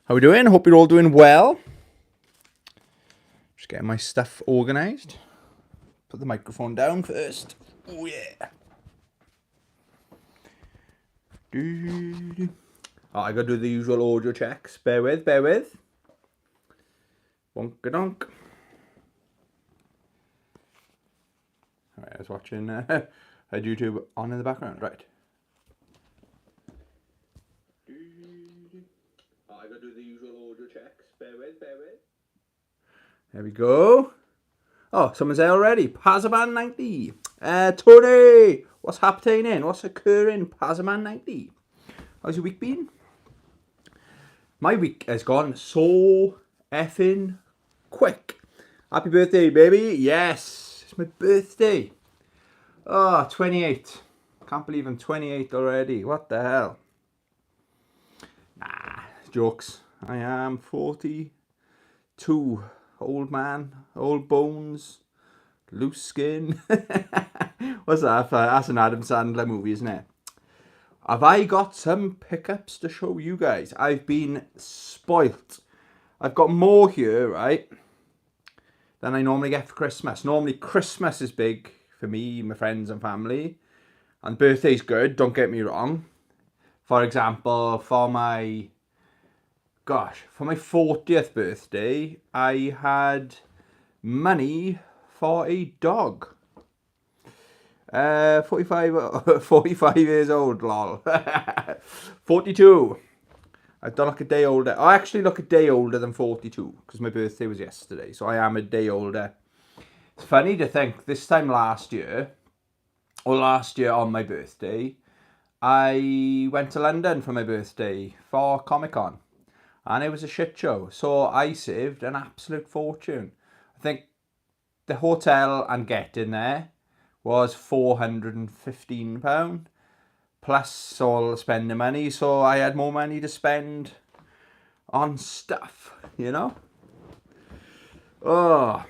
How we doing? Hope you're all doing well. Just getting my stuff organised. Put the microphone down first. Oh yeah. Oh, I gotta do the usual audio checks. Bear with. Wonka-donk. Alright, I was watching a YouTube on in the background. Right. Oh, I gotta do the usual audio checks. Bear with. There we go. Oh, someone's there already. Pazaman 90. Tony, what's happening? What's occurring? Pazaman 90. How's your week been? My week has gone so effing quick. Happy birthday, baby. Yes, it's my birthday. Oh, 28. Can't believe I'm 28 already. What the hell? Nah, jokes. I am 42. Old man, old bones, loose skin. What's that? That's an Adam Sandler movie, isn't it? Have I got some pickups to show you guys? I've been spoilt. I've got more here, right, than I normally get for Christmas. Normally Christmas is big for me, my friends and family. And birthday's good, don't get me wrong. For example, for my 40th birthday, I had money for a dog. 45 years old, lol. 42. I don't look a day older. I actually look a day older than 42 because my birthday was yesterday, so I am a day older. It's funny to think this time last year on my birthday, I went to London for my birthday for Comic-Con. And it was a shit show. So I saved an absolute fortune. I think the hotel and getting there was £415. Plus all spending money. So I had more money to spend on stuff, you know? Oh.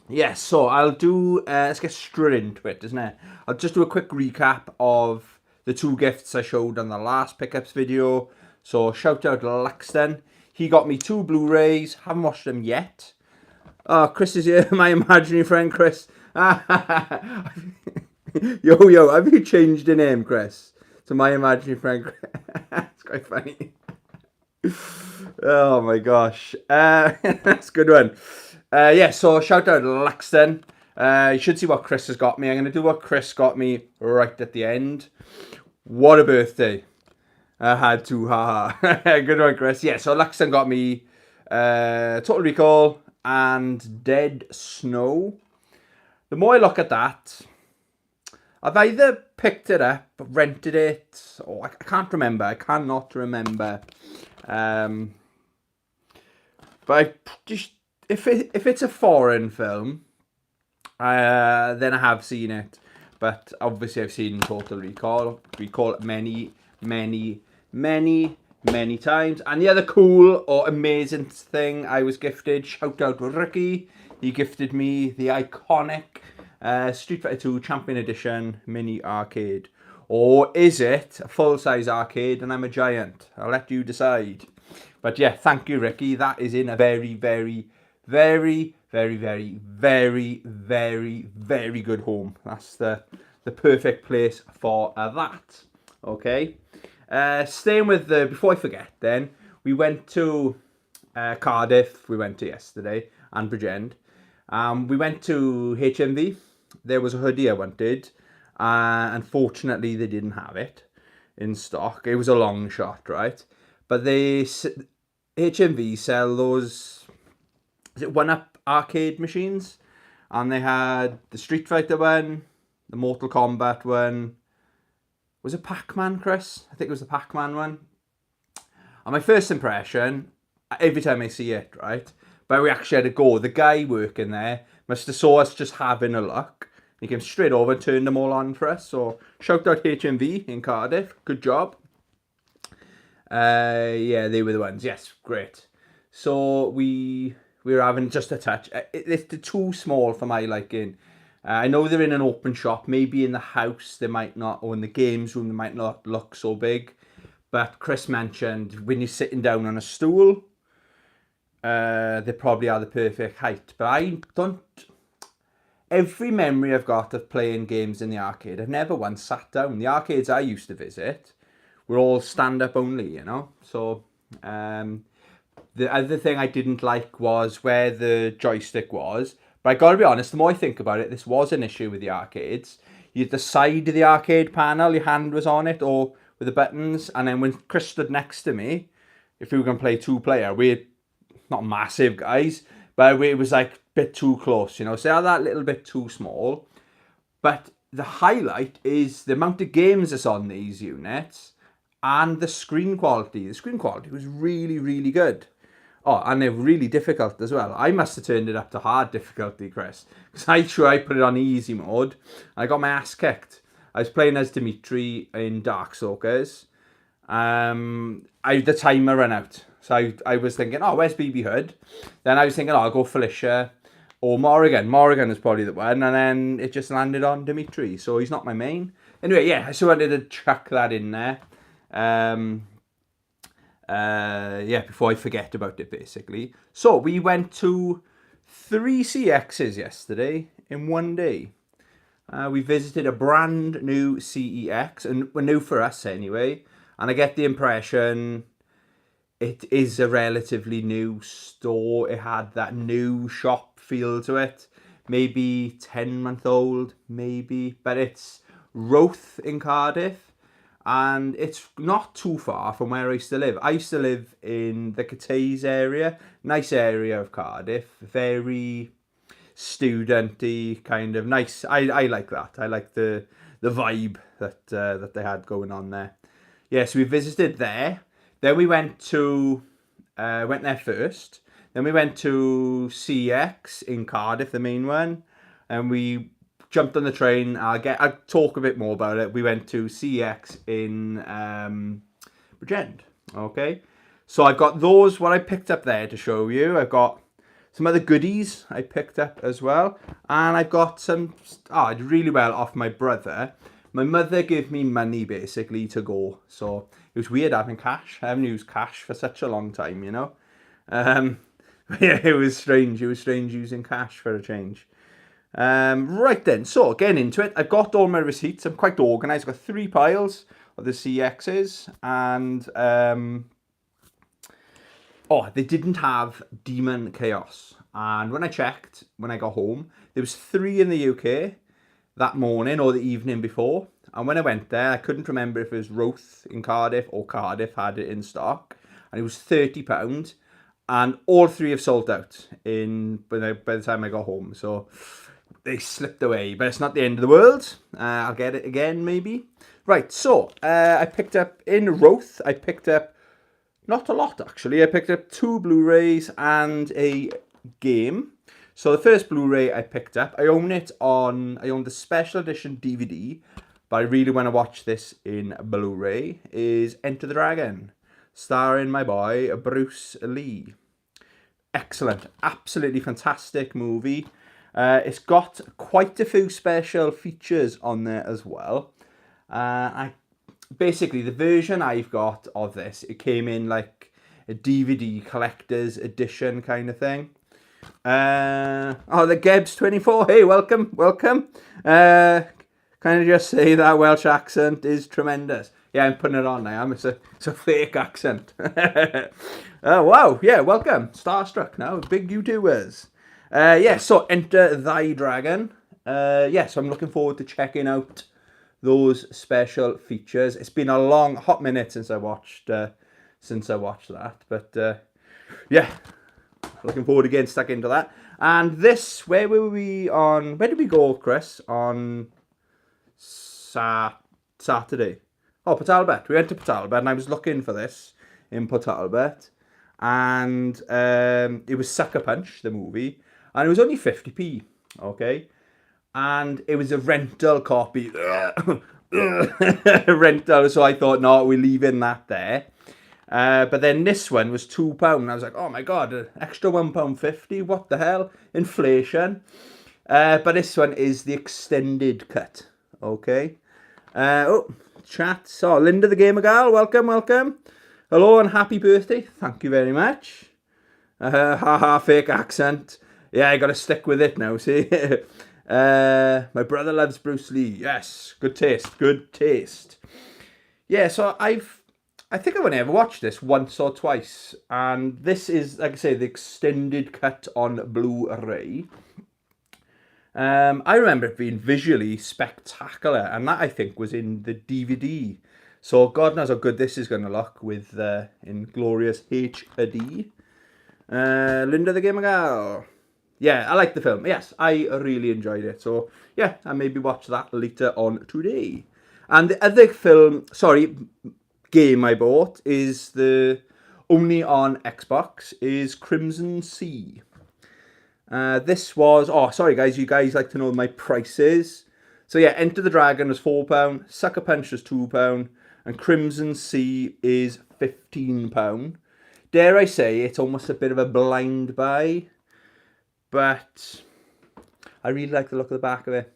Yes, so I'll do... let's get straight into it, isn't it? I'll just do a quick recap of the two gifts I showed on the last pickups video. So shout out to Laxton. He got me 2 Blu-rays. Haven't watched them yet. Oh, Chris is here. My imaginary friend, Chris. Yo, have you changed your name, Chris? To my imaginary friend, Chris? It's quite funny. Oh my gosh. That's a good one. Yeah, so shout out to Laxton. You should see what Chris has got me. I'm going to do what Chris got me right at the end. What a birthday. I had to, haha. Good one, Chris. Yeah, so Laxton got me Total Recall and Dead Snow. The more I look at that, I've either picked it up, rented it, or I can't remember. I cannot remember. But I just, if it's a foreign film, then I have seen it. But obviously I've seen Total Recall. Recall it many times. And the other cool or amazing thing I was gifted, shout out to Ricky. He gifted me the iconic Street Fighter 2 Champion Edition mini arcade. Or is it a full-size arcade and I'm a giant? I'll let you decide. But yeah, thank you, Ricky. That is in a very, very, very, very, very, very, very, very good home. That's the perfect place for that. Okay. Staying with before I forget then, we went to Cardiff, we went to yesterday, and Bridgend. We went to HMV. There was a hoodie I wanted. Unfortunately, they didn't have it in stock. It was a long shot, right? But HMV sell those, is it 1-up arcade machines? And they had the Street Fighter one, the Mortal Kombat one. Was it Pac-Man, Chris? I think it was the Pac-Man one. And my first impression, every time I see it, right? But we actually had to go. The guy working there must have saw us just having a look. He came straight over and turned them all on for us. So shout out HMV in Cardiff. Good job. Yeah, they were the ones. Yes, great. So we were having just a touch. It's too small for my liking. I know they're in an open shop. Maybe in the house they might not, or in the games room they might not look so big. But Chris mentioned when you're sitting down on a stool, they probably are the perfect height. But I don't... Every memory I've got of playing games in the arcade, I've never once sat down. The arcades I used to visit were all stand-up only, you know? So, the other thing I didn't like was where the joystick was. But I gotta be honest, the more I think about it, this was an issue with the arcades. You had the side of the arcade panel, your hand was on it, or with the buttons. And then when Chris stood next to me, if we were going to play two-player, we're not massive guys, but it was like a bit too close, you know. So that little bit too small. But the highlight is the amount of games that's on these units and the screen quality. The screen quality was really, really good. Oh, and they're really difficult as well. I must have turned it up to hard difficulty, Chris. Because I put it on easy mode. And I got my ass kicked. I was playing as Dimitri in Darkstalkers. The timer ran out. So I was thinking, oh, where's BB Hood? Then I was thinking, oh, I'll go Felicia or Morrigan. Morrigan is probably the one. And then it just landed on Dimitri. So he's not my main. Anyway, yeah, I just wanted to chuck that in there. Before I forget about it, basically. So we went to 3 CXs yesterday in one day. We visited a brand new CEX, and we're new for us anyway. And I get the impression it is a relatively new store. It had that new shop feel to it. Maybe 10-month-old, maybe. But it's Roath in Cardiff. And it's not too far from where I used to live. I used to live in the Cateys area. Nice area of Cardiff. Very studenty, kind of nice. I like that. I like the vibe that they had going on there. Yeah, so we visited there. Then we went there first. Then we went to CX in Cardiff, the main one. And we jumped on the train. I'll talk a bit more about it. We went to CX in Bridgend. Okay. So I've got those, what I picked up there to show you. I've got some other goodies I picked up as well. And I've got some, I did really well off my brother. My mother gave me money basically to go. So it was weird having cash. I haven't used cash for such a long time, you know. Yeah, it was strange. It was strange using cash for a change. Right then, so getting into it, I've got all my receipts. I'm quite organised. I've got 3 piles of the CXs, and they didn't have Demon Chaos. And when I checked, when I got home, there was 3 in the UK that morning or the evening before. And when I went there, I couldn't remember if it was Roath in Cardiff or Cardiff had it in stock, and it was £30. And all 3 have sold out by the time I got home. So they slipped away, but it's not the end of the world. I'll get it again, maybe. Right, so I picked up in Roath. I picked up not a lot, actually. I picked up 2 Blu-rays and a game. So the first Blu-ray I picked up, I own the special edition DVD, but I really want to watch this in Blu-ray, is Enter the Dragon, starring my boy Bruce Lee. Excellent, absolutely fantastic movie. It's got quite a few special features on there as well. Basically, the version I've got of this, it came in like a DVD collector's edition kind of thing. The Gebs 24. Hey, welcome. Kind of just say that Welsh accent is tremendous. Yeah, I'm putting it on now. It's a fake accent. Wow. Yeah, welcome. Starstruck now. Big YouTubers. So Enter Thy Dragon. So I'm looking forward to checking out those special features. It's been a long, hot minute since I watched that. But looking forward to getting stuck into that. And this, where did we go, Chris? On Saturday. Oh, Port Talbot. We went to Port Talbot, and I was looking for this in Port Talbot. And it was Sucker Punch, the movie. And it was only 50p, okay? And it was a rental copy. Rental, so I thought, no, we're leaving that there. But then this one was £2. I was like, oh my God, an extra £1.50. What the hell? Inflation. But this one is the extended cut. Okay. chat. So, Linda the Gamer Gal, welcome, welcome. Hello and happy birthday. Thank you very much. Haha, fake accent. Yeah, I got to stick with it now, see. My brother loves Bruce Lee. Yes, good taste, good taste. Yeah, so I think I've only ever watched this once or twice. And this is, like I say, the extended cut on Blu-ray. I remember it being visually spectacular, and that I think was in the DVD. So God knows how good this is going to look with in glorious HD. Linda the Gamer Gal. Yeah, I like the film. Yes, I really enjoyed it. So yeah, I maybe watch that later on today. And the other game I bought is only on Xbox is Crimson Sea. This was, sorry guys, you guys like to know my prices. So yeah, Enter the Dragon was £4, Sucker Punch was £2, and Crimson Sea is £15. Dare I say, it's almost a bit of a blind buy, but I really like the look of the back of it.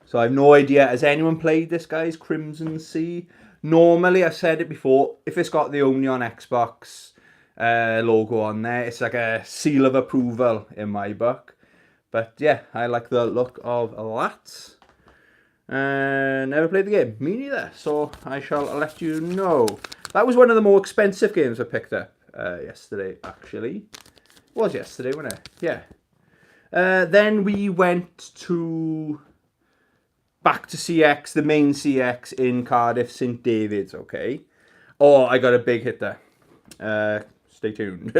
So I have no idea, has anyone played this, guys, Crimson Sea? Normally, I've said it before, if it's got the only on Xbox logo on there, it's like a seal of approval in my book. But yeah, I like the look of that. Never played the game, me neither, so I shall let you know. That was one of the more expensive games I picked up yesterday, actually. It was yesterday, wasn't it? Yeah. Then we went back to CX, the main CX in Cardiff, St David's, okay? Oh, I got a big hit there. Stay tuned.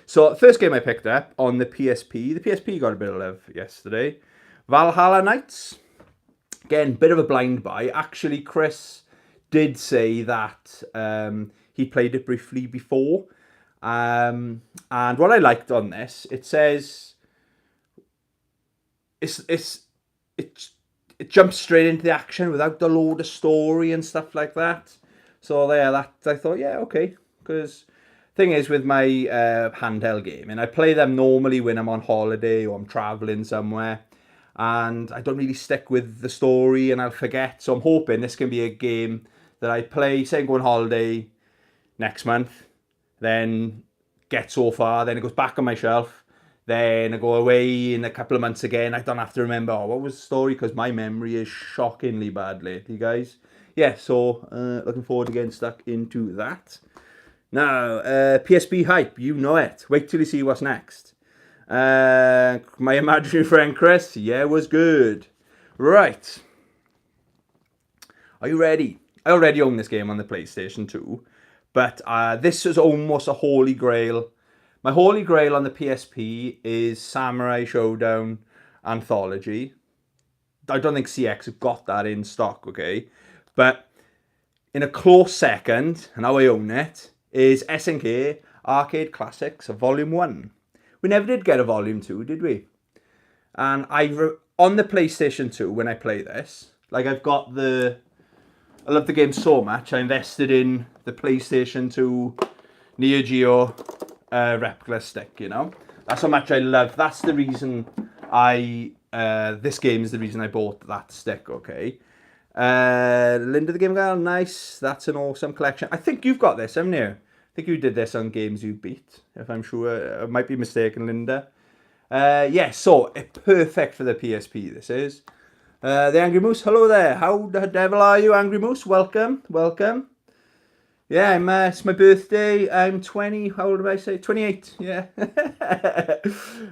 So, first game I picked up on the PSP. The PSP got a bit of love yesterday. Valhalla Knights. Again, bit of a blind buy. Actually, Chris did say that he played it briefly before. And what I liked on this, it says it jumps straight into the action without the load of story and stuff like that. So there, that I thought, yeah, okay, because thing is with my handheld gaming, I play them normally when I'm on holiday or I'm traveling somewhere, and I don't really stick with the story and I'll forget. So I'm hoping this can be a game that I play, say I go on holiday next month, then get so far, then it goes back on my shelf, then I go away in a couple of months again. I don't have to remember, what was the story, because my memory is shockingly bad lately, guys. Yeah, so looking forward to getting stuck into that. Now, PSP hype, you know it. Wait till you see what's next. My imaginary friend Chris, yeah, was good. Right. Are you ready? I already own this game on the PlayStation 2, but this is almost a holy grail. My holy grail on the PSP is Samurai Showdown Anthology. I don't think CX have got that in stock, okay? But in a close second, and how I own it, is SNK Arcade Classics Volume 1. We never did get a Volume 2, did we? And on the PlayStation 2, when I play this, like I love the game so much, I invested in the PlayStation 2 Neo Geo replica stick, you know? That's how much I love. That's the reason this game is the reason I bought that stick, okay? Linda the Game Girl, nice. That's an awesome collection. I think you've got this, haven't you? I think you did this on Games You Beat, if I'm sure. I might be mistaken, Linda. Yeah, so perfect for the PSP, this is. The Angry Moose, hello there. How the devil are you, Angry Moose? Welcome, welcome. Yeah, it's my birthday. I'm 20. How old did I say? 28. Yeah.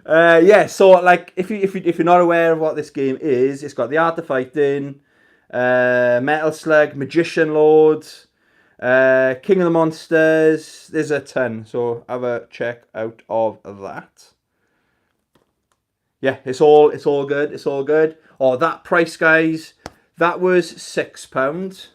Yeah. So, like, if you're not aware of what this game is, it's got the Art of Fighting, Metal Slug, Magician Lord, King of the Monsters. There's a ton. So have a check out of that. Yeah, it's all good. It's all good. Oh, that price, guys. That was £6.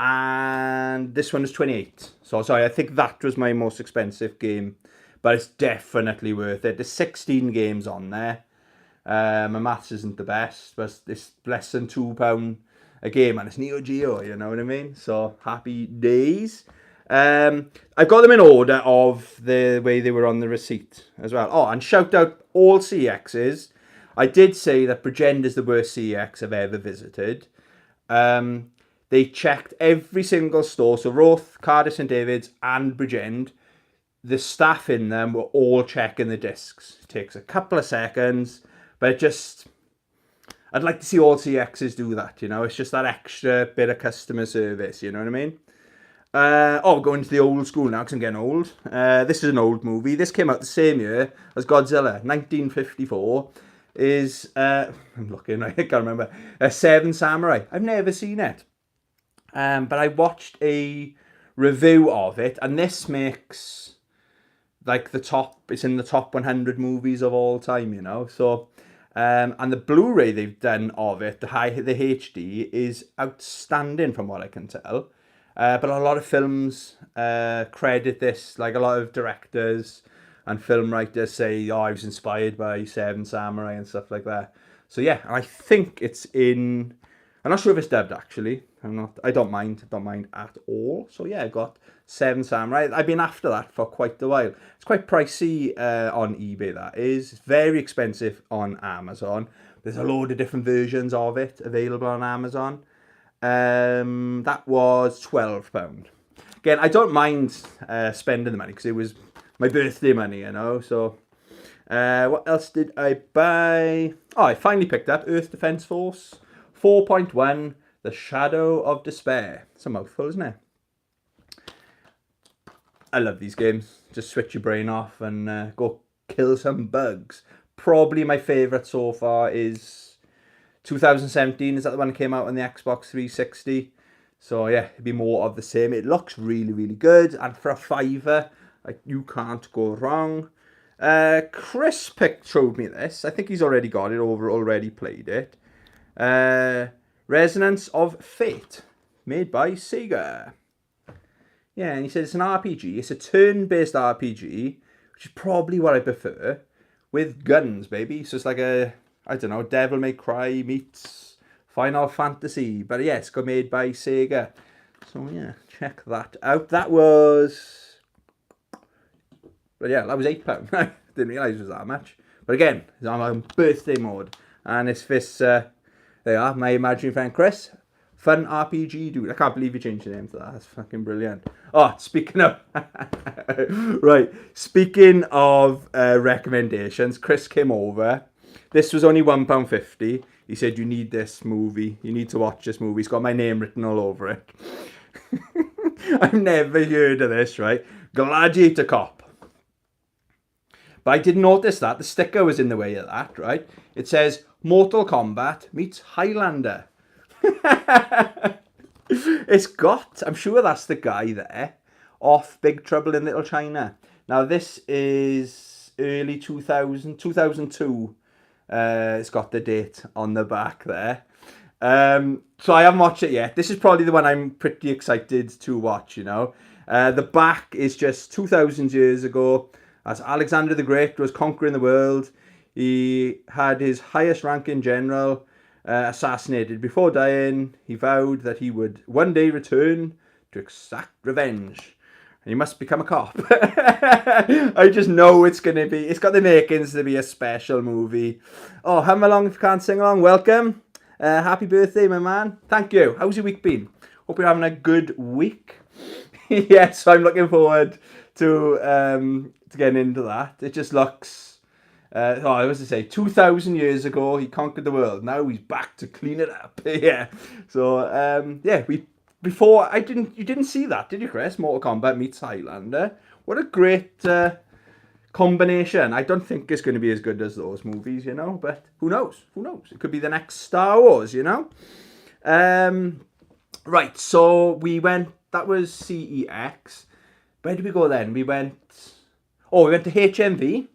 And this one is 28. So sorry, I think that was my most expensive game, but it's definitely worth it. There's 16 games on there. My maths isn't the best, but it's less than £2 a game, and it's Neo Geo, you know what I mean? So happy days. I've got them in order of the way they were on the receipt as well. Oh, and shout out all CXs. I did say that Bridgend is the worst CX I've ever visited. They checked every single store, so Roth, Cardiff St David's and Bridgend. The staff in them were all checking the discs. It takes a couple of seconds, but I'd like to see all CXs do that, you know? It's just that extra bit of customer service, you know what I mean? Going to the old school now because I'm getting old. This is an old movie. This came out the same year as Godzilla, 1954. I'm looking, I can't remember. Seven Samurai. I've never seen it. But I watched a review of it, and this makes like it's in the top 100 movies of all time, you know. So, and the Blu-ray they've done of it, the HD, is outstanding from what I can tell. But a lot of films credit this, like a lot of directors and film writers say, I was inspired by Seven Samurai and stuff like that. So yeah, I think it's in. I'm not sure if it's dubbed actually. I don't mind at all. So yeah, I got Seven Samurai. I've been after that for quite a while. It's quite pricey on eBay. That is. It's very expensive on Amazon. There's a load of different versions of it available on Amazon. That was £12. Again, I don't mind spending the money because it was my birthday money, you know. So what else did I buy? Oh, I finally picked up Earth Defense Force 4.1, The Shadow of Despair. It's a mouthful, isn't it? I love these games. Just switch your brain off and go kill some bugs. Probably my favourite so far is 2017. Is that the one that came out on the Xbox 360? So yeah, it'd be more of the same. It looks really, really good. And for a $5, you can't go wrong. Chris showed me this. I think he's already got it over, already played it. Resonance of Fate, made by Sega. Yeah, and he said it's an RPG. It's a turn-based RPG, which is probably what I prefer, with guns, baby. So it's like Devil May Cry meets Final Fantasy. But yeah, it's got made by Sega. So yeah, check that out. That was £8. I didn't realise it was that much. But again, I'm on birthday mode. And it's this, there you are, my imaginary friend Chris. Fun RPG dude. I can't believe you changed your name to that. That's fucking brilliant. Oh, speaking of... right. Speaking of recommendations, Chris came over. This was only £1.50. He said, you need this movie. You need to watch this movie. It's got my name written all over it. I've never heard of this, right? Gladiator Cop. But I didn't notice that. The sticker was in the way of that, right? It says, Mortal Kombat meets Highlander. I'm sure that's the guy there, off Big Trouble in Little China. Now this is early 2002. It's got the date on the back there. So I haven't watched it yet. This is probably the one I'm pretty excited to watch, you know. The back is just 2,000 years ago, as Alexander the Great was conquering the world. He had his highest ranking general assassinated. Before dying, he vowed that he would one day return to exact revenge. And he must become a cop. I just know it's got the makings to be a special movie. Oh, hum along if you can't sing along. Welcome. Happy birthday, my man. Thank you. How's your week been? Hope you're having a good week. Yes, I'm looking forward to getting into that. It just looks... I was to say, 2,000 years ago, he conquered the world. Now he's back to clean it up. Yeah. So, you didn't see that, did you, Chris? Mortal Kombat meets Highlander. What a great combination. I don't think it's going to be as good as those movies, you know, but who knows? Who knows? It could be the next Star Wars, you know? Right, so we went, that was CEX. Where did we go then? We went to HMV.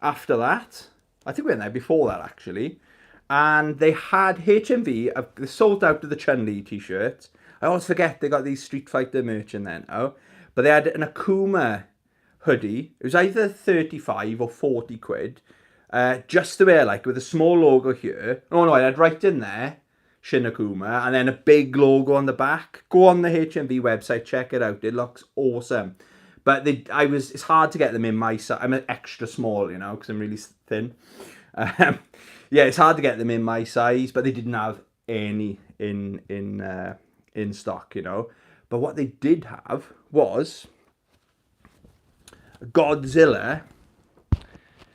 After that, I think we went there before that actually, and they had HMV, they sold out of the Chun-Li t-shirts. I always forget they got these Street Fighter merch in there now, but they had an Akuma hoodie. It was either 35 or 40 quid, just to wear, like with a small logo here. Oh no, I had right in there, Shin Akuma, and then a big logo on the back. Go on the HMV website, check it out. It looks awesome. But it's hard to get them in my size. I'm an extra small, you know, because I'm really thin. It's hard to get them in my size, but they didn't have any in stock, you know. But what they did have was Godzilla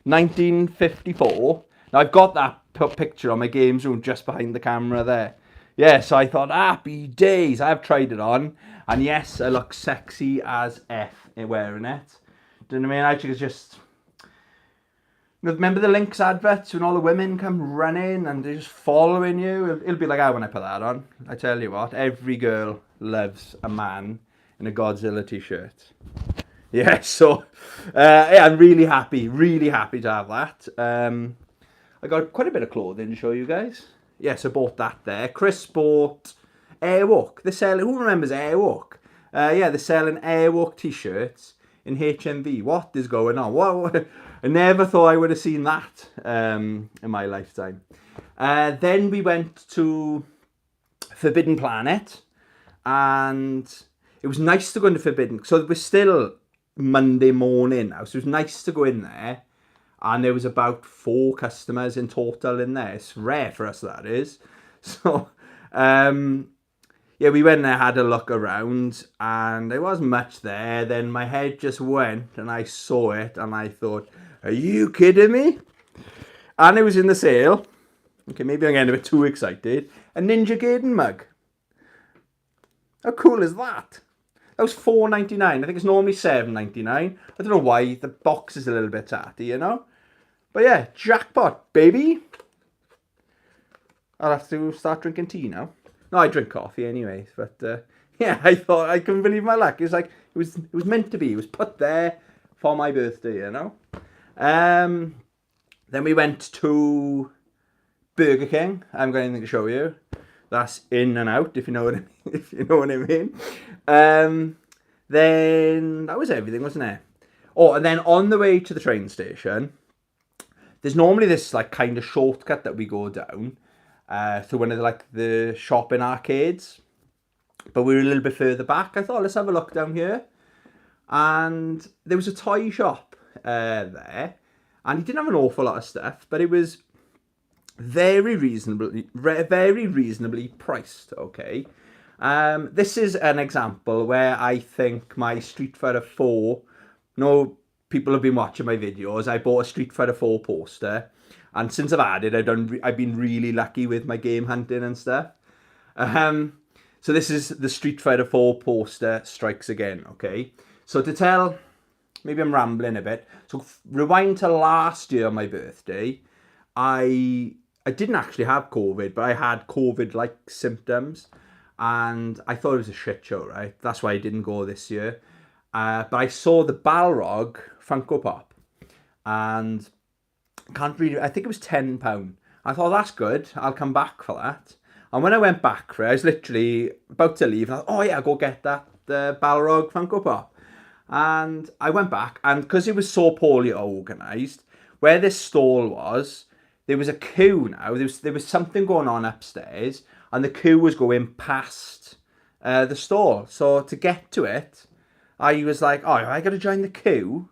1954. Now I've got that picture on my games room just behind the camera there. Yeah, so I thought, happy days. I've tried it on, and yes, I look sexy as F in wearing it. Do you know what I mean? I think it's just... Remember the Lynx adverts when all the women come running and they're just following you? It'll be like that when I put that on. I tell you what, every girl loves a man in a Godzilla t-shirt. Yeah, so yeah, I'm really happy to have that. I got quite a bit of clothing to show you guys. Yes, I bought that there. Chris bought Airwalk. They're selling, who remembers Airwalk? Yeah, they're selling Airwalk t-shirts in HMV. What is going on? What? I never thought I would have seen that in my lifetime. Then we went to Forbidden Planet, and it was nice to go into Forbidden. So it was still Monday morning now, so it was nice to go in there. And there was about 4 customers in total in there. It's rare for us, that is. So, yeah, we went there, had a look around, and there wasn't much there. Then my head just went, and I saw it, and I thought, are you kidding me? And it was in the sale. Okay, maybe I'm getting a bit too excited. A Ninja Gaiden mug. How cool is that? That was $4.99. I think it's normally $7.99. I don't know why. The box is a little bit tatty, you know? But yeah, jackpot, baby. I'll have to start drinking tea now. No, I drink coffee anyway. But yeah, I thought, I couldn't believe my luck. It was like, it was meant to be. It was put there for my birthday, you know? Then we went to Burger King. I haven't got anything to show you. That's in and out, if you know what I mean. If you know what I mean. Then that was everything, wasn't it? Oh, and then on the way to the train station, there's normally this like kind of shortcut that we go down through one of the shopping arcades. But we were a little bit further back. I thought, let's have a look down here. And there was a toy shop there. And he didn't have an awful lot of stuff, but it was very reasonably priced, okay? This is an example where I think my Street Fighter 4, people have been watching my videos, I bought a Street Fighter 4 poster, and since I've had it, I've been really lucky with my game hunting and stuff. So this is the Street Fighter 4 poster strikes again, okay? So to tell, maybe I'm rambling a bit, so rewind to last year on my birthday, I didn't actually have COVID, but I had COVID-like symptoms, and I thought it was a shit show, right? That's why I didn't go this year. But I saw the Balrog Funko Pop, and I think it was £10. I thought, that's good, I'll come back for that. And when I went back for it, I was literally about to leave, and I thought, oh yeah, I'll go get that Balrog Funko Pop. And I went back, and because it was so poorly organised, where this stall was, there was a queue now. There was something going on upstairs, and the queue was going past the stall. So to get to it, I was like, oh, I got to join the queue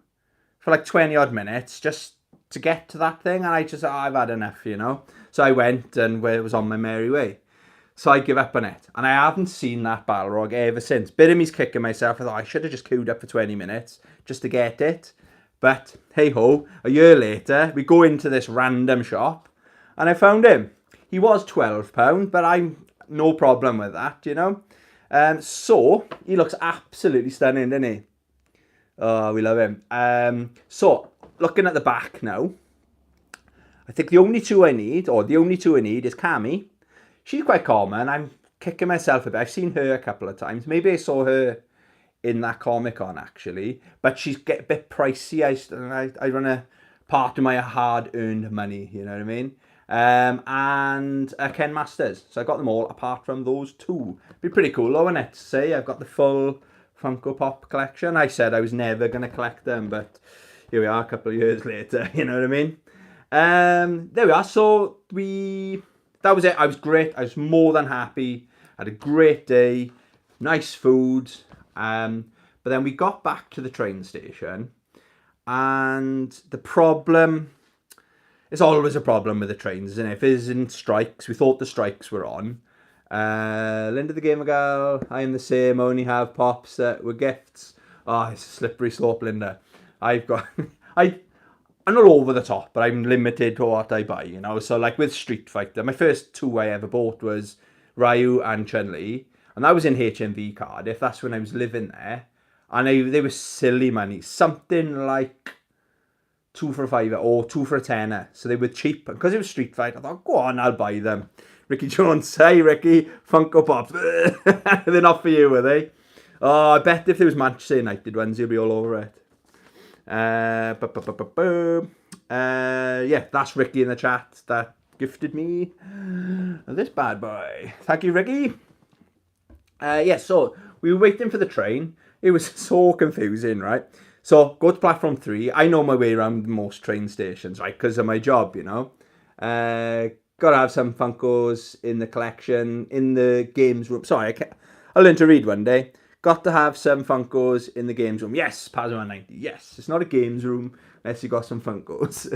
for like 20 odd minutes just to get to that thing. And I just, I've had enough, you know. So I went and it was on my merry way. So I give up on it. And I haven't seen that Balrog ever since. Bit of me's kicking myself. I thought I should have just queued up for 20 minutes just to get it. But hey ho, a year later, we go into this random shop and I found him. He was £12, but I'm no problem with that, you know. So he looks absolutely stunning, doesn't he? Oh, we love him. So looking at the back now, I think the only two I need is Cammy. She's quite common. I'm kicking myself a bit. I've seen her a couple of times. Maybe I saw her in that Comic-Con actually, but she's get a bit pricey. I run a part of my hard-earned money, you know what I mean? And Ken Masters. So I got them all apart from those two. Be pretty cool though, wouldn't it? To say I've got the full Funko Pop collection. I said I was never going to collect them, but here we are a couple of years later, you know what I mean? There we are. So that was it. I was great. I was more than happy. Had a great day. Nice food. But then we got back to the train station, and the problem it's always a problem with the trains, isn't it? If it isn't strikes, we thought the strikes were on. Linda the Gamer Girl, I'm the same, only have pops that were gifts. Oh, it's a slippery slope, Linda. I've got, I'm not over the top, but I'm limited to what I buy, you know. So like with Street Fighter, my first two I ever bought was Ryu and Chun-Li, and that was in HMV Cardiff. That's when I was living there, and they were silly money, something like 2 for a fiver or 2 for a tenner. So they were cheap, because it was Street Fighter. I thought, go on, I'll buy them. Ricky Jones, hey Ricky, Funko Pops, they're not for you, are they? Oh, I bet if there was Manchester United ones, you'll be all over it. Yeah, that's Ricky in the chat that gifted me this bad boy. Thank you, Ricky. Yeah, so we were waiting for the train. It was so confusing, right? So go to platform 3. I know my way around most train stations, right? Because of my job, you know. Gotta have some Funkos in the collection, in the games room. Sorry, I'll learn to read one day. Got to have some Funkos in the games room. Yes, Paz 190. Yes, it's not a games room unless you got some Funkos.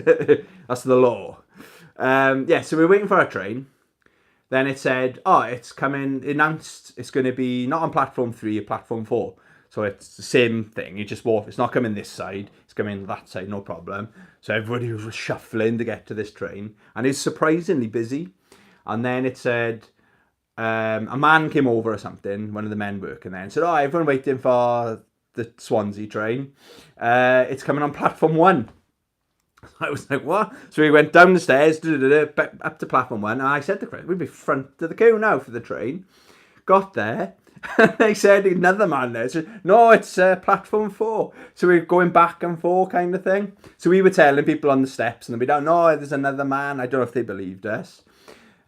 That's the law. Yeah, so we're waiting for our train. Then it said, oh, it's coming, announced it's going to be not on platform 3, or platform 4. So it's the same thing. You just walk, it's not coming this side, it's coming that side, no problem. So everybody was shuffling to get to this train. And it's surprisingly busy. And then it said, a man came over or something, one of the men working there, and said, oh, everyone waiting for the Swansea train. It's coming on platform 1. I was like, what? So we went down the stairs, up to platform 1, and I said to Chris, we'd be front of the queue now for the train. Got there, and they said, another man there. So, no, it's platform 4. So we were going back and forth kind of thing. So we were telling people on the steps, and they'd be down, no, there's another man. I don't know if they believed us.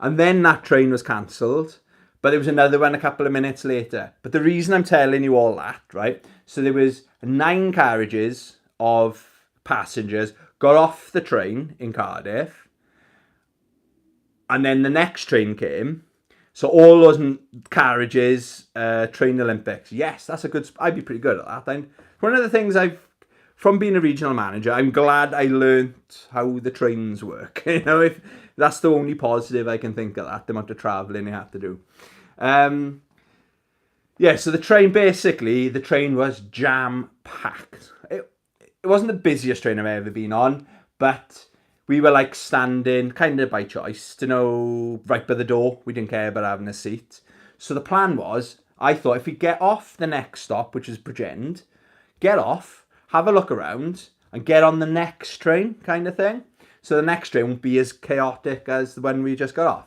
And then that train was cancelled, but there was another one a couple of minutes later. But the reason I'm telling you all that, right? So there was 9 carriages of passengers got off the train in Cardiff, and then the next train came. So all those carriages, train Olympics. Yes, that's a good. I'd be pretty good at that. And one of the things from being a regional manager, I'm glad I learnt how the trains work. You know, if that's the only positive I can think of that, the amount of travelling you have to do. Yeah, so the train was jam-packed. It wasn't the busiest train I've ever been on, but we were like standing, kind of by choice, to know, right by the door. We didn't care about having a seat. So the plan was, I thought if we get off the next stop, which is Bridgend, get off, have a look around, and get on the next train, kind of thing. So the next train won't be as chaotic as the one we just got off.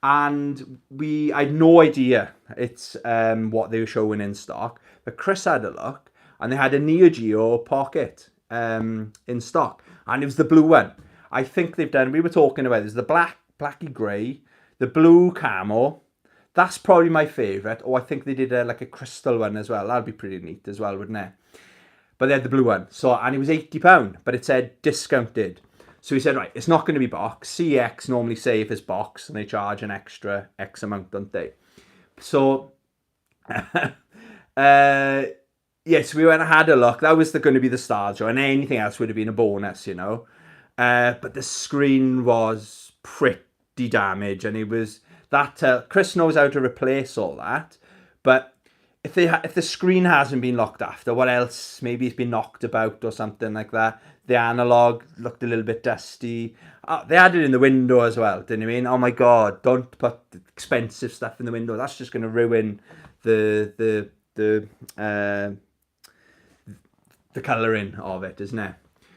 And I had no idea it's what they were showing in stock, but Chris had a look, and they had a Neo Geo Pocket in stock, and it was the blue one. I think they've done, we were talking about, there's the blacky grey, the blue camo. That's probably my favourite. Or I think they did like a crystal one as well. That'd be pretty neat as well, wouldn't it? But they had the blue one. So, and it was £80, but it said discounted. So he said, right, it's not going to be box. CX normally say if it's box, and they charge an extra X amount, don't they? So, yes, we went and had a look. That was going to be the star show, and anything else would have been a bonus, you know. But the screen was pretty damaged, and it was that. Chris knows how to replace all that, but if the screen hasn't been looked after, what else? Maybe it's been knocked about or something like that. The analog looked a little bit dusty. They had it in the window as well, didn't you mean? Oh my God, don't put expensive stuff in the window. That's just going to ruin the colouring of it, isn't it?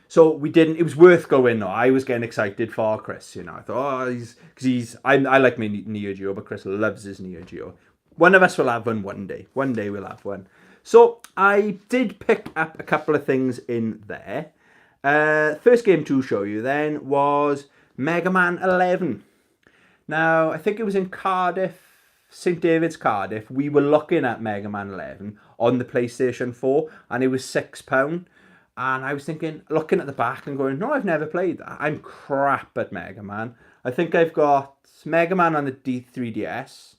So we didn't. It was worth going though. I was getting excited for Chris, you know. I thought, I like my Neo Geo, but Chris loves his Neo Geo. One of us will have one one day. One day we'll have one. So I did pick up a couple of things in there. First game to show you then was Mega Man 11. Now, I think it was in Cardiff, St David's Cardiff. We were looking at Mega Man 11 on the PlayStation 4, and it was £6. And I was thinking, looking at the back and going, no, I've never played that. I'm crap at Mega Man. I think I've got Mega Man on the 3DS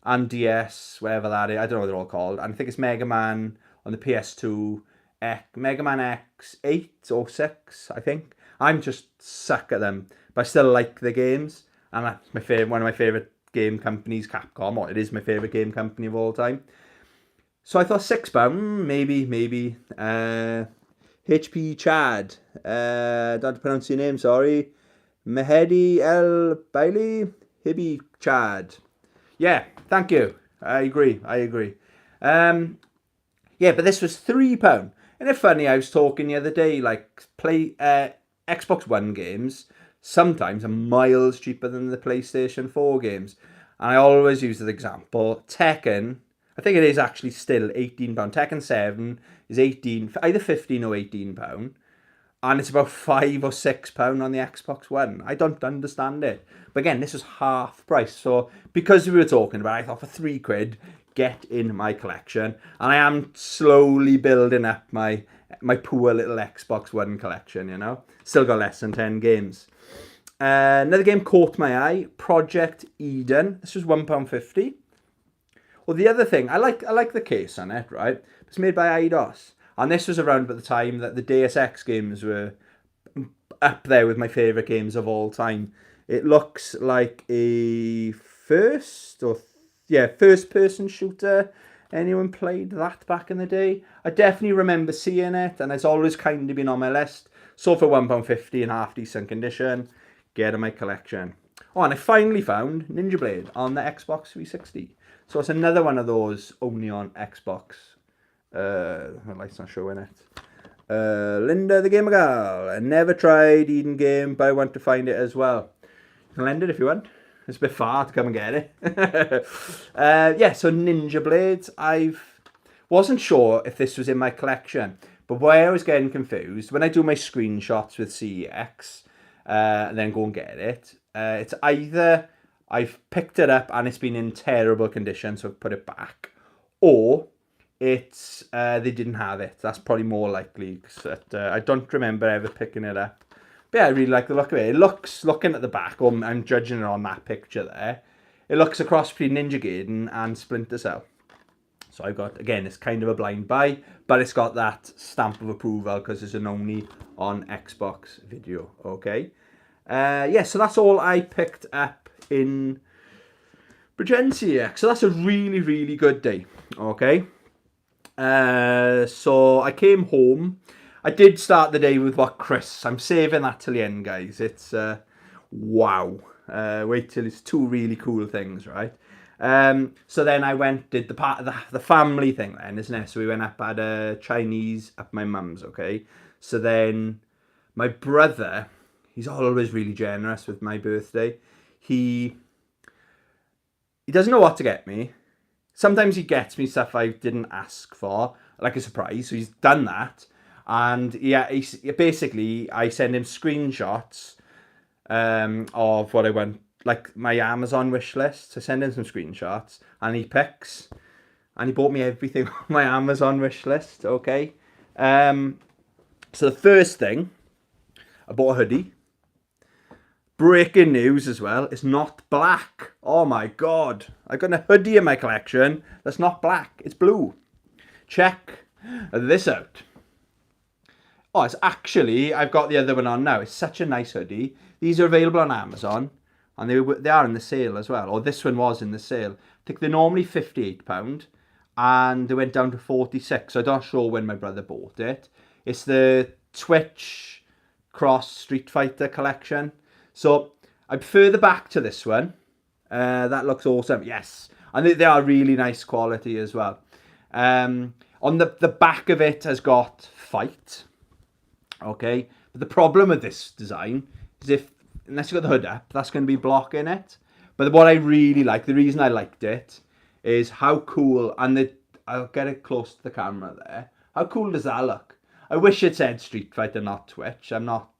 and DS, whatever that is. I don't know what they're all called. And I think it's Mega Man on the PS2, Mega Man X8 or 6, I think. I'm just suck at them, but I still like the games. And that's one of my favourite game companies, Capcom. Or it is my favourite game company of all time. So I thought £6, maybe. HP Chad. Don't pronounce your name, sorry. Mehedi El Bailey. Hibi Chad. Yeah, thank you. I agree. Yeah, but this was £3. Isn't it funny? I was talking the other day, like Xbox One games sometimes are miles cheaper than the PlayStation 4 games. And I always use the example, Tekken, I think it is actually still £18. Tekken 7 is 18, either 15 or £18. And it's about £5 or £6 on the Xbox One. I don't understand it. But again, this was half price. So because we were talking about it, I thought for £3, get in my collection. And I am slowly building up my poor little Xbox One collection, you know. Still got less than 10 games. Another game caught my eye, Project Eden. This was £1.50. Well, the other thing, I like the case on it, right? It's made by Eidos. And this was around at the time that the Deus Ex games were up there with my favourite games of all time. It looks like a first-person shooter. Anyone played that back in the day? I definitely remember seeing it, and it's always kind of been on my list. So for £1.50 in half-decent condition, get in my collection. Oh, and I finally found Ninja Blade on the Xbox 360. So it's another one of those only on Xbox. The light's not showing it. Linda the Gamer Girl. I never tried Eden game, but I want to find it as well. You can lend it if you want. It's a bit far to come and get it. Yeah, so Ninja Blades. I wasn't sure if this was in my collection, but where I was getting confused, when I do my screenshots with CEX, and then go and get it, it's either I've picked it up and it's been in terrible condition, so I've put it back, or it's they didn't have it. That's probably more likely, because I don't remember ever picking it up. But yeah, I really like the look of it. It looks, looking at the back, or I'm judging it on that picture there, it looks a cross between Ninja Gaiden and Splinter Cell. So I've got, again, it's kind of a blind buy, but it's got that stamp of approval because it's an only on Xbox video, okay? Yeah, so that's all I picked up in Bridgencia. So that's a really, really good day, okay? So I came home. I did start the day with what Chris. I'm saving that till the end, guys. It's wow. Wait till it's two really cool things, right? So then I did the part of the family thing then, isn't it? So we went up, had a Chinese at my mum's, okay? So then my brother, he's always really generous with my birthday. He doesn't know what to get me. Sometimes he gets me stuff I didn't ask for, like a surprise. So he's done that. And yeah, basically, I send him screenshots of what I want, like my Amazon wish list. I send him some screenshots, and he picks. And he bought me everything on my Amazon wish list, okay? So the first thing, I bought a hoodie. Breaking news as well, it's not black. Oh my god. I got a hoodie in my collection that's not black, it's blue. Check this out. Oh, it's actually, I've got the other one on now. It's such a nice hoodie. These are available on Amazon, and they are in the sale as well. Or this one was in the sale. I think they're normally £58, and they went down to 46. So I'm not sure when my brother bought it. It's the Twitch Cross Street Fighter collection. So I prefer the back to this one. That looks awesome. Yes. And they are really nice quality as well. On the back of it has got fight. Okay. But the problem with this design is unless you've got the hood up, that's going to be blocking it. But what I really like, the reason I liked it, is how cool, and I'll get it close to the camera there. How cool does that look? I wish it said Street Fighter, not Twitch. I'm not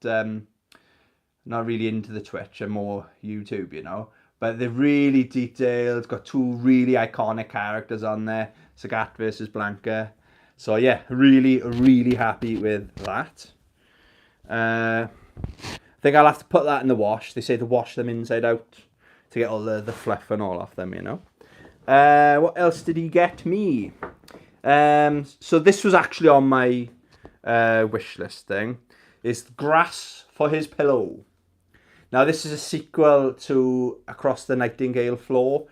really into the Twitch. I'm more YouTube, you know. But they're really detailed. Got two really iconic characters on there. Sagat versus Blanca. So yeah, really, really happy with that. I think I'll have to put that in the wash. They say to wash them inside out to get all the fluff and all off them, you know. What else did he get me? So this was actually on my wish list thing. is Grass for His Pillow. Now, this is a sequel to Across the Nightingale Floor.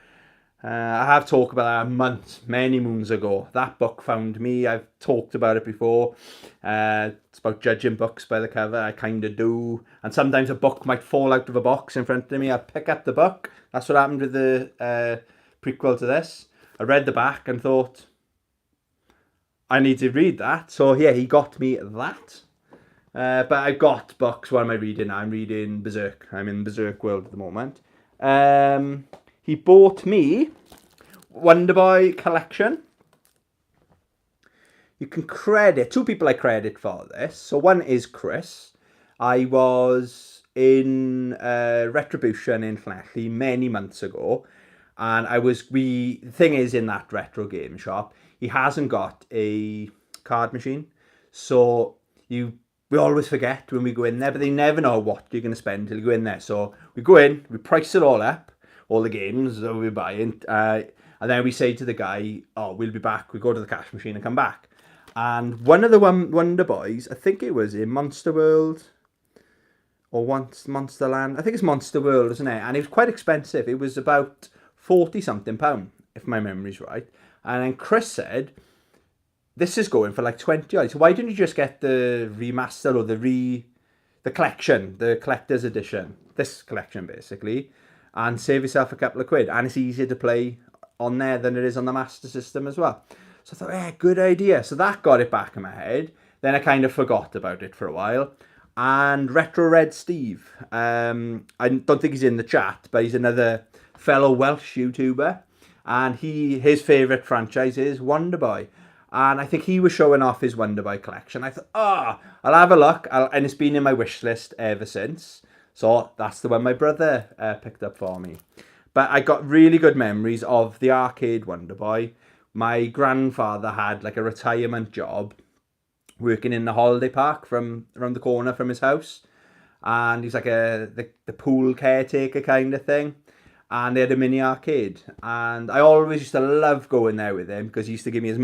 I have talked about that many moons ago. That book found me. I've talked about it before. It's about judging books by the cover. I kind of do. And sometimes a book might fall out of a box in front of me. I pick up the book. That's what happened with the prequel to this. I read the back and thought, I need to read that. So yeah, he got me that. But I've got books. What am I reading now? I'm reading Berserk. I'm in Berserk world at the moment. He bought me Wonder Boy collection. You can credit, 2 people I credit for this. So one is Chris. I was in Retribution in Llanelli many months ago. And the thing is, in that retro game shop, he hasn't got a card machine. So we always forget when we go in there, but they never know what you're going to spend till you go in there. So we go in, we price it all up, all the games that we're buying, and then we say to the guy, oh, we'll be back. We go to the cash machine and come back. And one of the Wonder Boys, I think it was in Monster World or Monsterland. I think it's Monster World, isn't it? And it was quite expensive. It was about 40-something pound, if my memory's right. And then Chris said, this is going for like 20 odd. So why didn't you just get the remaster or the collection, the collector's edition, this collection basically, and save yourself a couple of quid? And it's easier to play on there than it is on the Master System as well. So I thought, good idea. So that got it back in my head. Then I kind of forgot about it for a while. And Retro Red Steve, I don't think he's in the chat, but he's another fellow Welsh YouTuber. And his favourite franchise is Wonder Boy. And I think he was showing off his Wonder Boy collection. I thought, I'll have a look. And it's been in my wish list ever since. So that's the one my brother picked up for me. But I got really good memories of the arcade Wonder Boy. My grandfather had like a retirement job working in the holiday park from around the corner from his house. And he's like the pool caretaker kind of thing. And they had a mini arcade. And I always used to love going there with him because he used to give me as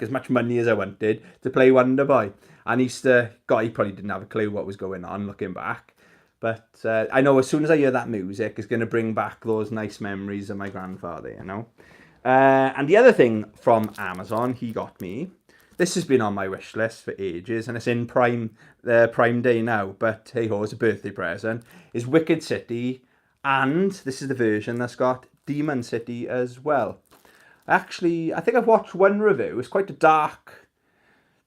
much money as I wanted to play Wonder Boy. And he probably didn't have a clue what was going on looking back. But I know as soon as I hear that music, it's going to bring back those nice memories of my grandfather, you know. And the other thing from Amazon he got me, this has been on my wish list for ages, and it's in Prime Day now, but hey ho, it's a birthday present, is Wicked City, and this is the version that's got Demon City as well. Actually, I think I've watched one review. It's quite a dark,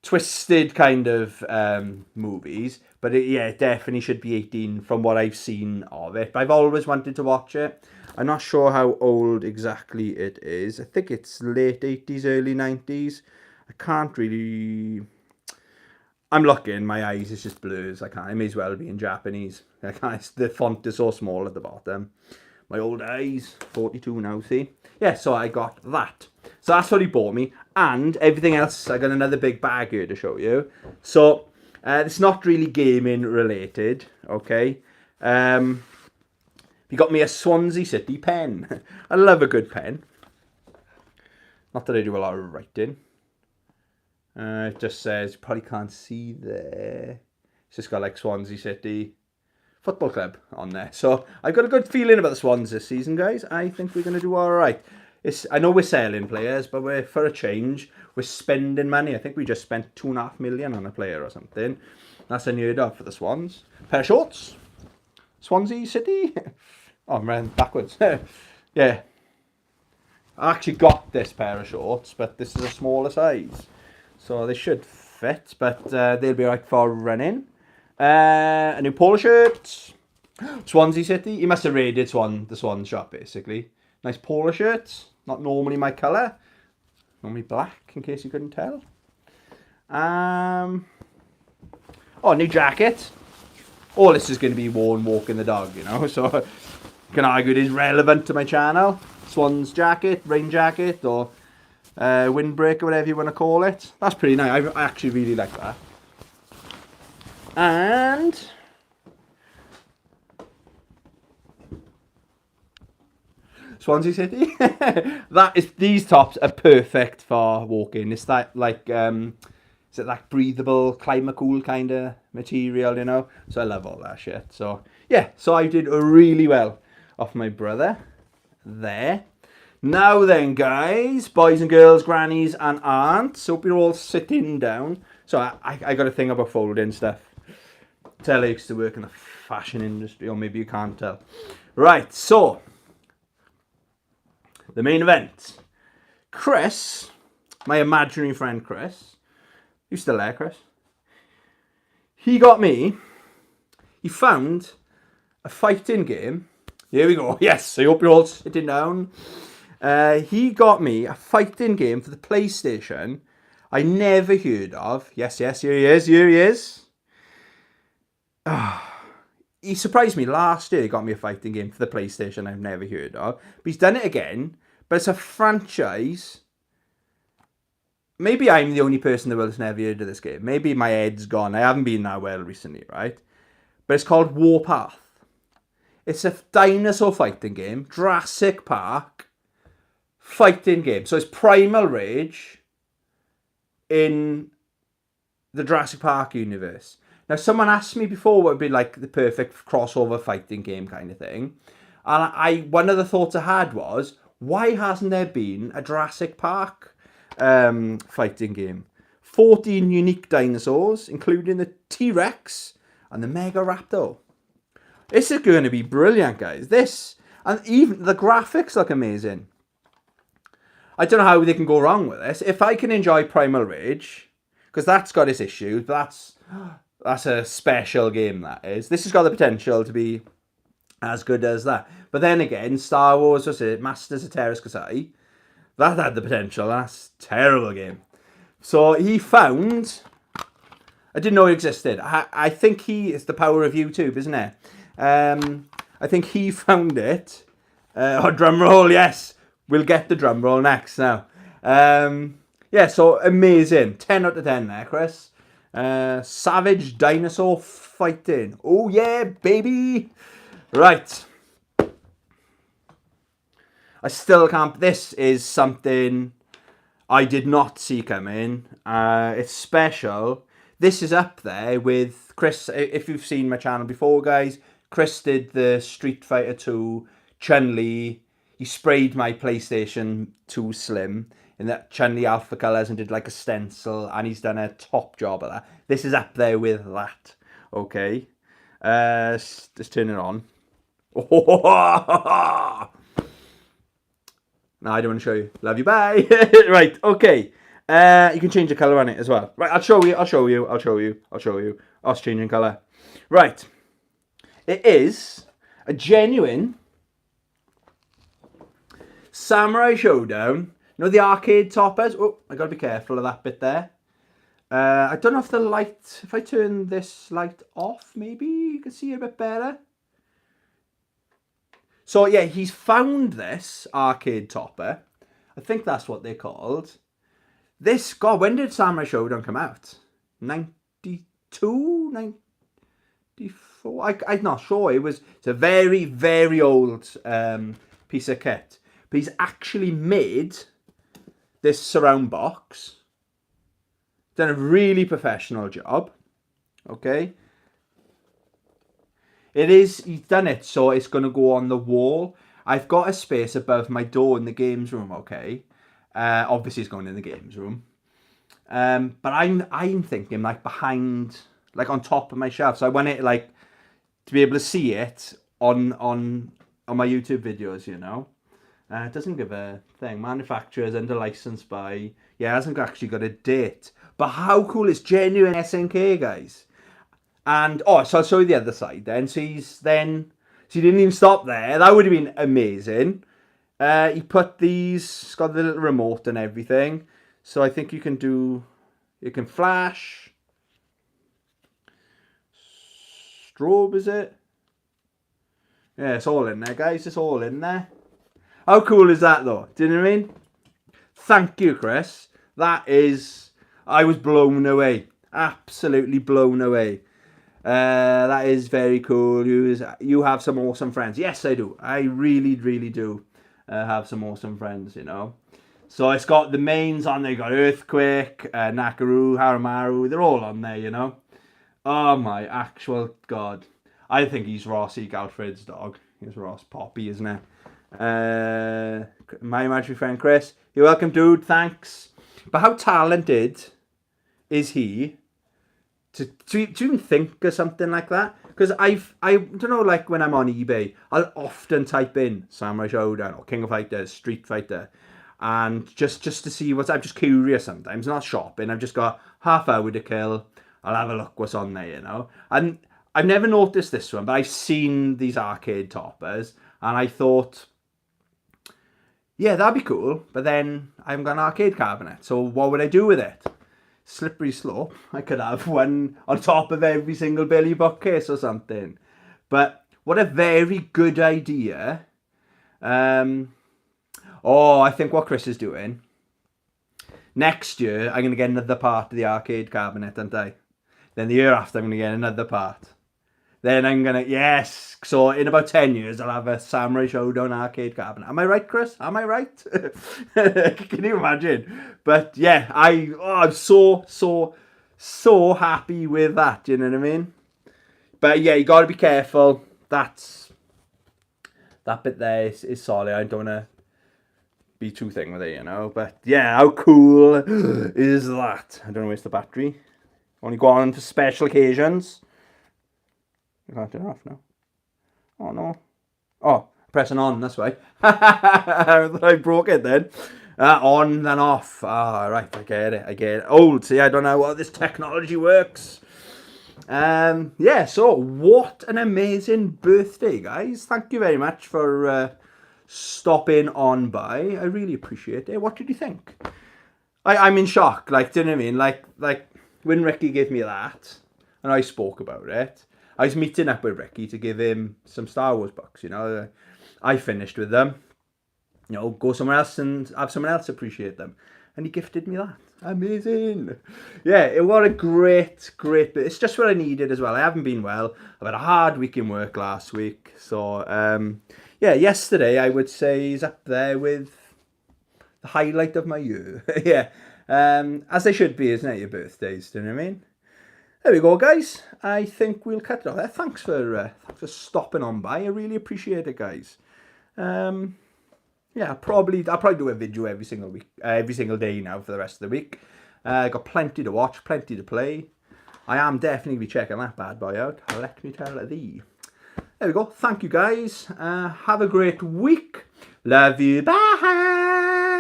twisted kind of movies, but it definitely should be 18 from what I've seen of it. But I've always wanted to watch it. I'm not sure how old exactly it is. I think it's late 80s, early 90s. I can't really... I'm looking, my eyes, it's just blurs. It may as well be in Japanese. The font is so small at the bottom. My old eyes, 42 now, see? Yeah, so I got that. So that's what he bought me. And everything else, I got another big bag here to show you. So, it's not really gaming related, okay? He got me a Swansea City pen. I love a good pen. Not that I do a lot of writing. It just says, you probably can't see there. It's just got like Swansea City Football Club on there. So I've got a good feeling about the Swans this season, guys. I think we're going to do all right. I know we're selling players, but for a change, we're spending money. I think we just spent $2.5 million on a player or something. That's unheard of for the Swans. Pair of shorts. Swansea City. Oh, I'm running backwards. Yeah. I actually got this pair of shorts, but this is a smaller size. So they should fit, but they'll be right for running. A new polo shirt. Swansea City. You must have raided the Swan shop, basically. Nice polo shirts. Not normally my colour. Normally black, in case you couldn't tell. New jacket. All this is going to be worn walking the dog, you know. So you can argue it is relevant to my channel. Swan's jacket, rain jacket, or windbreaker, whatever you want to call it. That's pretty nice. I actually really like that. And Swansea City. These tops are perfect for walking. It's that like is it like breathable, climate cool kind of material, you know? So I love all that shit. So yeah, so I did really well off my brother there. Now then, guys, boys and girls, grannies and aunts, hope you're all sitting down. So I got a thing about folding stuff. Tell I used to work in the fashion industry, or maybe you can't tell. Right, so the main event. Chris, my imaginary friend Chris, you still there, Chris? He found a fighting game. Here we go. Yes, I hope you're all sitting down. He got me a fighting game for the PlayStation I never heard of. Yes, here he is. He surprised me last year. He got me a fighting game for the PlayStation I've never heard of. But he's done it again. But it's a franchise. Maybe I'm the only person in the world that's never heard of this game. Maybe my head's gone. I haven't been that well recently, right? But it's called Warpath. It's a dinosaur fighting game. Jurassic Park fighting game. So it's Primal Rage in the Jurassic Park universe. Now, someone asked me before what would be like the perfect crossover fighting game kind of thing. And one of the thoughts I had was, why hasn't there been a Jurassic Park fighting game? 14 unique dinosaurs, including the T-Rex and the Megaraptor. This is going to be brilliant, guys. And even the graphics look amazing. I don't know how they can go wrong with this. If I can enjoy Primal Rage, because that's got its issues, that's a special game, that is. This has got the potential to be as good as that. But then again, Star Wars, what's it? Masters of Terras Kasai. That had the potential. That's a terrible game. So he found... I didn't know it existed. I think it's the power of YouTube, isn't it? I think he found it. Drum roll, yes. We'll get the drum roll next now. Yeah, so amazing. 10 out of 10 there, Chris. Savage dinosaur fighting. Oh yeah, baby. Right. I still can't... This is something I did not see coming. It's special. This is up there with Chris. If you've seen my channel before, guys, Chris did the Street Fighter 2 Chun-Li. He sprayed my PlayStation 2 Slim in that Chun-Li alpha colours and did like a stencil, and he's done a top job of that. This is up there with that. Okay. Just turn it on. No, I don't want to show you. Love you, bye. Right, okay. You can change the colour on it as well. Right, I'll show you. Oh, it's changing colour. Right. It is a genuine Samurai Showdown. You know the arcade toppers? Oh, I got to be careful of that bit there. I don't know if the light... If I turn this light off, maybe you can see a bit better. So, yeah, he's found this arcade topper. I think that's what they're called. This, God, when did Samurai Showdown come out? 92? 94? I'm not sure. It's a very, very old piece of kit. But he's actually made this surround box. Done a really professional job. Okay. He's done it so it's going to go on the wall. I've got a space above my door in the games room, okay? Obviously, it's going in the games room. But I'm thinking like behind, like on top of my shelf. So I want it like to be able to see it on my YouTube videos, you know. It doesn't give a thing. Manufacturers under license by... Yeah, it hasn't actually got a date. But how cool is genuine SNK, guys? And, so I'll show you the other side then. So he didn't even stop there. That would have been amazing. He put these... It's got the little remote and everything. So I think you can flash. Strobe, is it? Yeah, it's all in there, guys. It's all in there. How cool is that, though? Do you know what I mean? Thank you, Chris. That is... I was blown away. Absolutely blown away. That is very cool. You have some awesome friends. Yes, I do. I really, really do have some awesome friends, you know. So it's got the mains on there. You got Earthquake, Nakaru, Haramaru. They're all on there, you know. Oh my actual god. I think he's Ross E. Galfred's dog. He's Ross Poppy, isn't it? My imaginary friend Chris. You're welcome, dude. Thanks. But how talented is he to even think of something like that? Because I don't know, like when I'm on eBay, I'll often type in Samurai Showdown or King of Fighters, Street Fighter, and just to see what's. I'm just curious sometimes, not shopping. I've just got half hour to kill. I'll have a look what's on there, you know. And I've never noticed this one, but I've seen these arcade toppers, and I thought, yeah, that'd be cool. But then I haven't got an arcade cabinet, so what would I do with it? Slippery slope. I could have one on top of every single Billy bookcase or something. But what a very good idea. I think what Chris is doing, next year I'm going to get another part of the arcade cabinet, aren't I? Then the year after I'm going to get another part. Then I'm going to, yes. So in about 10 years, I'll have a Samurai Showdown arcade cabinet. Am I right, Chris? Am I right? Can you imagine? But yeah, I'm so happy with that. You know what I mean? But yeah, you got to be careful. That bit there is solid. I don't want to be too thing with it, you know. But yeah, how cool is that? I don't waste the battery. Only go on for special occasions. I can't turn it off now. Oh no. Oh, pressing on, that's why. I broke it then. On then off. Right, I get it. Old, see, I don't know how this technology works. Yeah, so what an amazing birthday, guys. Thank you very much for stopping on by. I really appreciate it. What did you think? I'm in shock, like, do you know what I mean? Like when Ricky gave me that, and I spoke about it, I was meeting up with Ricky to give him some Star Wars books, you know. I finished with them. You know, go somewhere else and have someone else appreciate them. And he gifted me that. Amazing. Yeah, it was a great bit. It's just what I needed as well. I haven't been well. I've had a hard week in work last week. So, yeah, yesterday I would say is up there with the highlight of my year. Yeah, as they should be, isn't it, your birthdays, do you know what I mean? There we go, guys. I think we'll cut it off there. Thanks for stopping on by. I really appreciate it, guys. Yeah, I'll probably do a video every single day now for the rest of the week. Got plenty to watch, plenty to play. I am definitely be checking that bad boy out. Let me tell thee. There we go. Thank you, guys. Have a great week. Love you. Bye.